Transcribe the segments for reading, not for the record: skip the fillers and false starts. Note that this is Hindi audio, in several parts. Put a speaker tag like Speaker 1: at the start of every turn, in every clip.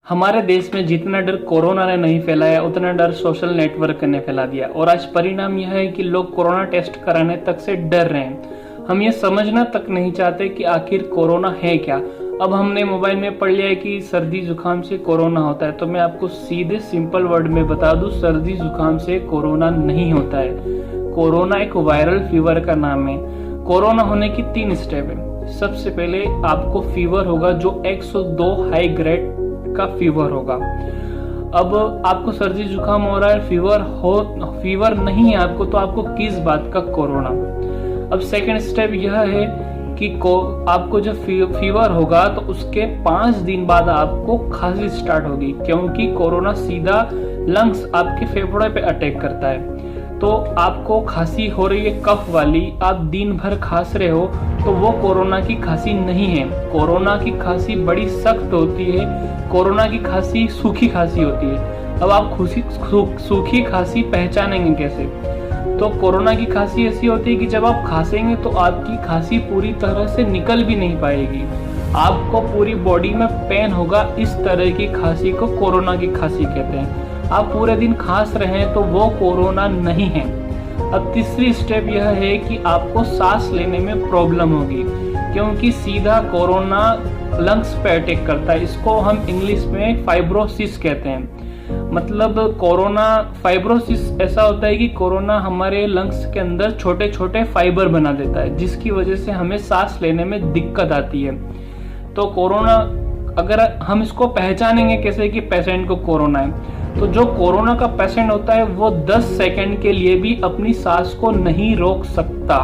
Speaker 1: हमारे देश में जितना डर कोरोना ने नहीं फैलाया उतना डर सोशल नेटवर्क ने फैला दिया और आज परिणाम यह है कि लोग कोरोना टेस्ट कराने तक से डर रहे हैं। हम ये समझना तक नहीं चाहते कि आखिर कोरोना है क्या। अब हमने मोबाइल में पढ़ लिया है कि सर्दी जुकाम से कोरोना होता है, तो मैं आपको सीधे सिंपल वर्ड में बता दूं, सर्दी जुकाम से कोरोना नहीं होता है। कोरोना एक वायरल फीवर का नाम है। कोरोना होने की 3 स्टेप है। सबसे पहले आपको फीवर होगा जो 102 हाई ग्रेड का फीवर होगा। अब आपको सर्दी जुकाम हो रहा है, फीवर नहीं है आपको, तो आपको किस बात का कोरोना। अब सेकंड स्टेप यह है कि आपको जब फीवर होगा तो उसके 5 दिन बाद आपको खांसी स्टार्ट होगी, क्योंकि कोरोना सीधा लंग्स आपके फेफड़े पे अटैक करता है। तो आपको खांसी हो रही है कफ वाली, आप दिन भर खांस रहे हो, तो वो कोरोना की खांसी नहीं है। कोरोना की खांसी बड़ी सख्त होती है। कोरोना की खांसी सूखी खांसी होती है। अब आप सूखी खांसी पहचानेंगे कैसे? तो कोरोना की खांसी ऐसी होती है कि जब आप खांसेंगे तो आपकी खांसी पूरी तरह से निकल भी नहीं पाएगी, आपको पूरी बॉडी में पेन होगा। इस तरह की खांसी को कोरोना की खांसी कहते हैं। आप पूरे दिन खांस रहे हैं तो वो कोरोना नहीं है। अब तीसरी स्टेप यह है कि आपको सांस लेने में प्रॉब्लम होगी, क्योंकि सीधा कोरोना लंग्स पे अटैक करता है। इसको हम इंग्लिश में फाइब्रोसिस कहते हैं। मतलब कोरोना फाइब्रोसिस ऐसा होता है कि कोरोना हमारे लंग्स के अंदर छोटे छोटे फाइबर बना देता है, जिसकी वजह से हमें सांस लेने में दिक्कत आती है। तो कोरोना, अगर हम इसको पहचानेंगे कैसे कि पेशेंट को कोरोना है, तो जो कोरोना का पेशेंट होता है वो 10 सेकंड के लिए भी अपनी सांस को नहीं रोक सकता।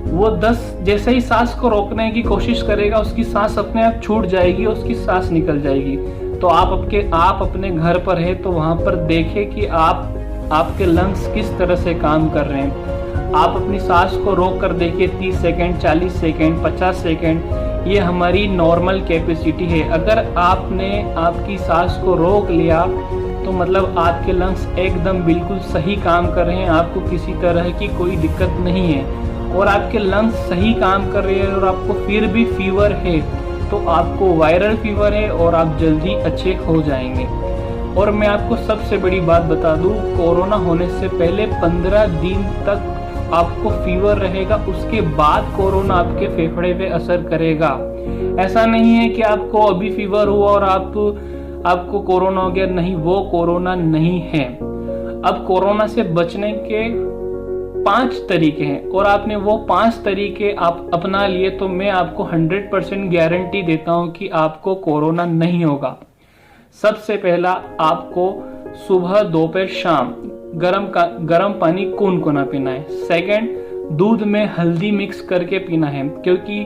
Speaker 1: वो 10 जैसे ही सांस को रोकने की कोशिश करेगा, उसकी सांस अपने आप छूट जाएगी, उसकी सांस निकल जाएगी। तो आप अपने घर पर है तो वहां पर देखें कि आपके लंग्स किस तरह से काम कर रहे हैं। आप अपनी सांस को रोक कर देखिए, 30 सेकंड, 40 सेकंड, 50 सेकंड, ये हमारी नॉर्मल कैपेसिटी है। अगर आपने आपकी सांस को रोक लिया तो मतलब आपके लंग्स एकदम बिल्कुल सही काम कर रहे हैं, आपको किसी तरह की कोई दिक्कत नहीं है। और आपके लंग्स सही काम कर रहे हैं और आपको फिर भी फीवर है, तो आपको वायरल फीवर है और आप जल्दी अच्छे हो जाएंगे। और मैं आपको सबसे बड़ी बात बता दूं, कोरोना होने से पहले 15 दिन तक आपको फीवर रहेगा, उसके बाद कोरोना आपके फेफड़े पे असर करेगा। ऐसा नहीं है कि आपको अभी फीवर हुआ और आपको कोरोना हो गया, नहीं, वो कोरोना नहीं है। अब कोरोना से बचने के 5 तरीके हैं और आपने वो 5 तरीके आप अपना लिए तो मैं आपको 100% गारंटी देता हूं कि आपको कोरोना नहीं होगा। सबसे पहला, आपको सुबह, दोपहर, शाम गरम पानी कुनकुना पीना है। सेकंड, दूध में हल्दी मिक्स करके पीना है, क्योंकि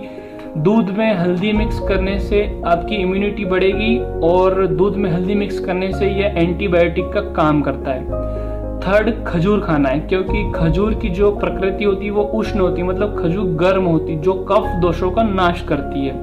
Speaker 1: दूध में हल्दी मिक्स करने से आपकी इम्यूनिटी बढ़ेगी और दूध में हल्दी मिक्स करने से यह एंटीबायोटिक का काम करता है। थर्ड, खजूर खाना है, क्योंकि खजूर की जो प्रकृति होती है वो उष्ण होती है, मतलब खजूर गर्म होती, जो कफ दोषों का नाश करती है।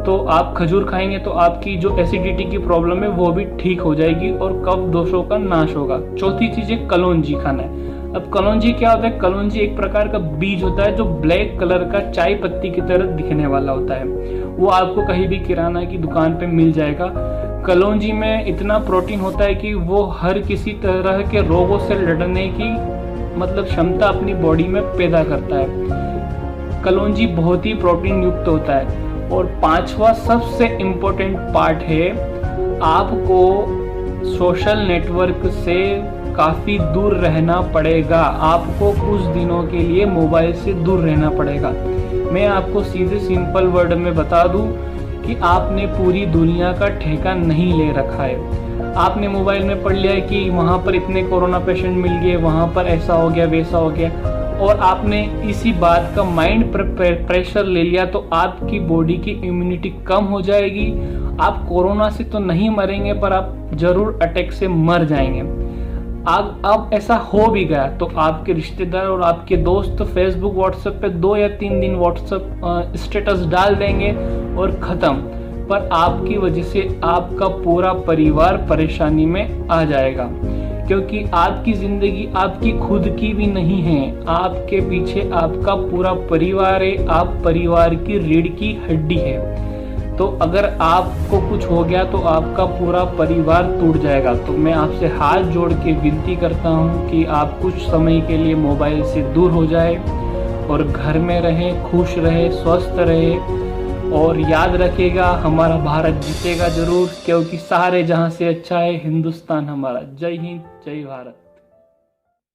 Speaker 1: तो आप खजूर खाएंगे तो आपकी जो एसिडिटी की प्रॉब्लम है वो भी ठीक हो जाएगी और कफ दोषों का नाश होगा। चौथी चीज है कलौंजी खाना है। अब कलौंजी क्या होता है? कलौंजी एक प्रकार का बीज होता है जो ब्लैक कलर का चाय पत्ती की तरह दिखने वाला होता है। वो आपको कहीं भी किराना की दुकान पे मिल जाएगा। कलौंजी में इतना प्रोटीन होता है कि वो हर किसी तरह के रोगों से लड़ने की मतलब क्षमता अपनी बॉडी में पैदा करता है। कलौंजी बहुत ही प्रोटीन युक्त होता है। और 5वां सबसे इम्पोर्टेंट पार्ट है, आपको सोशल नेटवर्क से काफी दूर रहना पड़ेगा। आपको कुछ दिनों के लिए मोबाइल से दूर रहना पड़ेगा। मैं आपको सीधे सिंपल वर्ड में बता दूं कि आपने पूरी दुनिया का ठेका नहीं ले रखा है। आपने मोबाइल में पढ़ लिया है कि वहां पर इतने कोरोना पेशेंट मिल गए, वहां पर ऐसा हो गया, वैसा हो गया, और आपने इसी बात का माइंड प्रेशर ले लिया, तो आपकी बॉडी की इम्यूनिटी कम हो जाएगी। आप कोरोना से तो नहीं मरेंगे, पर आप जरूर अटैक से मर जाएंगे। अब ऐसा हो भी गया तो आपके रिश्तेदार और आपके दोस्त फेसबुक, व्हाट्सएप पे 2 या 3 दिन व्हाट्सएप स्टेटस डाल देंगे और खत्म। पर आपकी वजह से आपका पूरा परिवार परेशानी में आ जाएगा, क्योंकि आपकी जिंदगी आपकी खुद की भी नहीं है, आपके पीछे आपका पूरा परिवार है। आप परिवार की रीढ़ की हड्डी है। तो अगर आपको कुछ हो गया तो आपका पूरा परिवार टूट जाएगा। तो मैं आपसे हाथ जोड़ के विनती करता हूँ कि आप कुछ समय के लिए मोबाइल से दूर हो जाए और घर में रहें, खुश रहे, स्वस्थ रहे। और याद रखिएगा, हमारा भारत जीतेगा जरूर, क्योंकि सारे जहां से अच्छा है हिंदुस्तान हमारा। जय हिंद, जय भारत।